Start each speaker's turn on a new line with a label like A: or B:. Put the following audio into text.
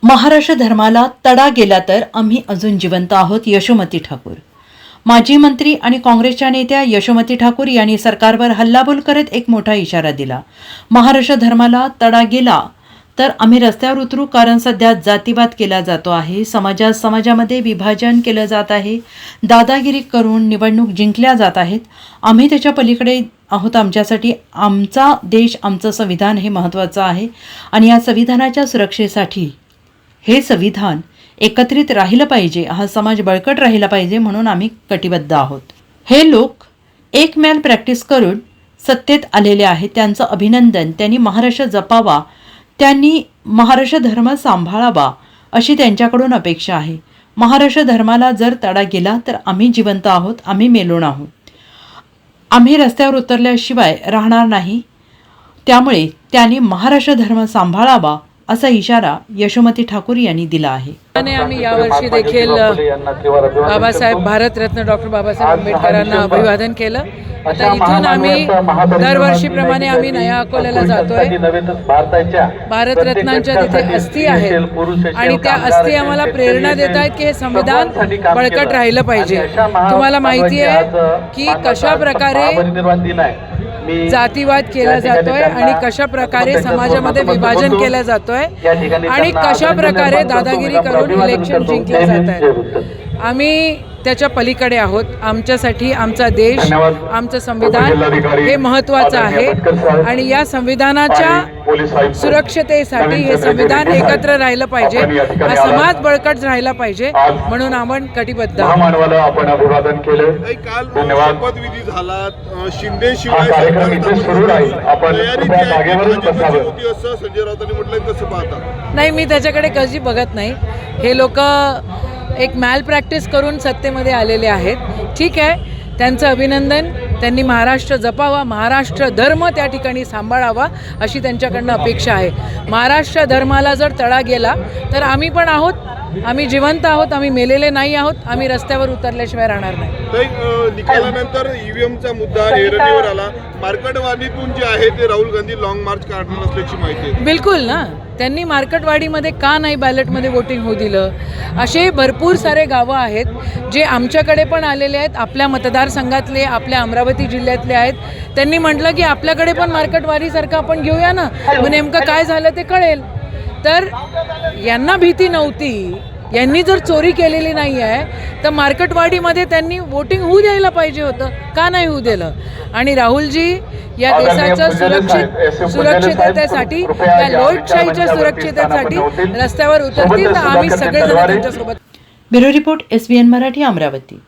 A: महाराष्ट्र धर्माला तडा गेला तर आम्ही अजून जिवंत आहोत. यशोमती ठाकूर. माजी मंत्री आणि काँग्रेसच्या नेत्या यशोमती ठाकूर यांनी सरकारवर हल्लाबोल करत एक मोठा इशारा दिला. महाराष्ट्र धर्माला तडा गेला तर आम्ही रस्त्यावर उतरू, कारण सध्या जातीवाद केला जातो आहे, समाजामध्ये विभाजन केलं जात आहे, दादागिरी करून निवडणूक जिंकल्या जात आहेत. आम्ही त्याच्या पलीकडे आहोत. आमच्यासाठी आमचा देश, आमचं संविधान हे महत्त्वाचं आहे आणि या संविधानाच्या सुरक्षेसाठी हे संविधान एकत्रित राहिलं पाहिजे, हा समाज बळकट राहिला पाहिजे, म्हणून आम्ही कटिबद्ध आहोत. हे लोक एक मॅन प्रॅक्टिस करून सत्तेत आलेले आहेत, त्यांचं अभिनंदन. त्यांनी महाराष्ट्र जपावा, त्यांनी महाराष्ट्र धर्म सांभाळावा अशी त्यांच्याकडून अपेक्षा आहे. महाराष्ट्र धर्माला जर तडा गेला तर आम्ही जिवंत आहोत, आम्ही मेलो आहोत, आम्ही रस्त्यावर उतरल्याशिवाय राहणार नाही. त्यामुळे त्यांनी महाराष्ट्र धर्म सांभाळावा असा इशारा यशोमती ठाकूर यांनी दिला आहे.
B: आम्ही यावर्षी देखील बाबासाहेब भारतरत्न डॉक्टर बाबासाहेब आंबेडकरांना अभिवादन केलं. आता इथून आम्ही दरवर्षीप्रमाणे आम्ही नया अकोल्याला जातोय. भारतरत्नांच्या तिथे अस्थी आहेत आणि त्या अस्थी आम्हाला प्रेरणा देत आहेत की हे संविधान बळकट राहिलं पाहिजे. तुम्हाला माहिती आहे की कशा प्रकारे जातीवाद केला जातोय आणि कशा प्रकारे समाजामध्ये विभाजन केलं जातोय आणि कशा प्रकारे दादागिरी करून इलेक्शन जिंकले जात आहेत. आम्ही त्याच्या पलीकडे आहोत. आमच्यासाठी आमचा देश, आमचं संविधान हे महत्त्वाचं आहे आणि या संविधानाच्या सुरक्षतेसाठी हे संविधान एकत्र राहिलं पाहिजे, हा समाज बळकट राहिला पाहिजे, म्हणून आपण कटिबद्ध आहोत.
C: आपण अभिवादन केलं. धन्यवाद. शपथविधी झाला. शिंदे शिवाय संजय राऊतांनी म्हटलं, कसं पाहता?
B: नाही, मी त्याच्याकडे कशी बघत नाही. हे लोक एक मॅल प्रॅक्टिस करून सत्तेमध्ये आलेले आहेत. ठीक आहे, त्यांचं अभिनंदन. त्यांनी महाराष्ट्र जपावा, महाराष्ट्र धर्म त्या ठिकाणी सांभाळावा अशी त्यांच्याकडनं अपेक्षा आहे. महाराष्ट्र धर्माला जर तडा गेला तर आम्ही पण आहोत, आम्ही जिवंत आहोत, आम्ही मेलेले नाही आहोत, आम्ही रस्त्यावर उतरल्याशिवाय राहणार नाही.
C: निकालानंतर ईव्हीएमचा मुद्दा ऐरणीवर आला. मार्केटवाडीतून जे आहे ते राहुल गांधी लॉंग मार्च काढणार असल्याची माहिती आहे.
B: बिलकुल ना, त्यांनी मार्केटवाडीमध्ये का नाही बॅलेटमध्ये वोटिंग होऊ दिलं? असे भरपूर सारे गावं आहेत जे आमच्याकडे पण आलेले आहेत, आपल्या मतदारसंघातले, आपल्या अमरावती जिल्ह्यातले आहेत. त्यांनी म्हटलं की आपल्याकडे पण मार्केटवाडीसारखं आपण घेऊया ना, मग नेमकं काय झालं ते कळेल. तर यांना भीती नव्हती, यांनी जर चोरी केलेली नाही आहे तर मार्केटवाडीमध्ये त्यांनी वोटिंग होऊ द्यायला पाहिजे होतं, का नाही होऊ दिलं? आणि राहुलजी या देशाच्या सुरक्षिततेसाठी, या लोकशाहीच्या सुरक्षिततेसाठी रस्त्यावर उतरतील तर आम्ही सगळेजण त्यांच्यासोबत.
A: Bureau report, SBN Marathi, Amravati.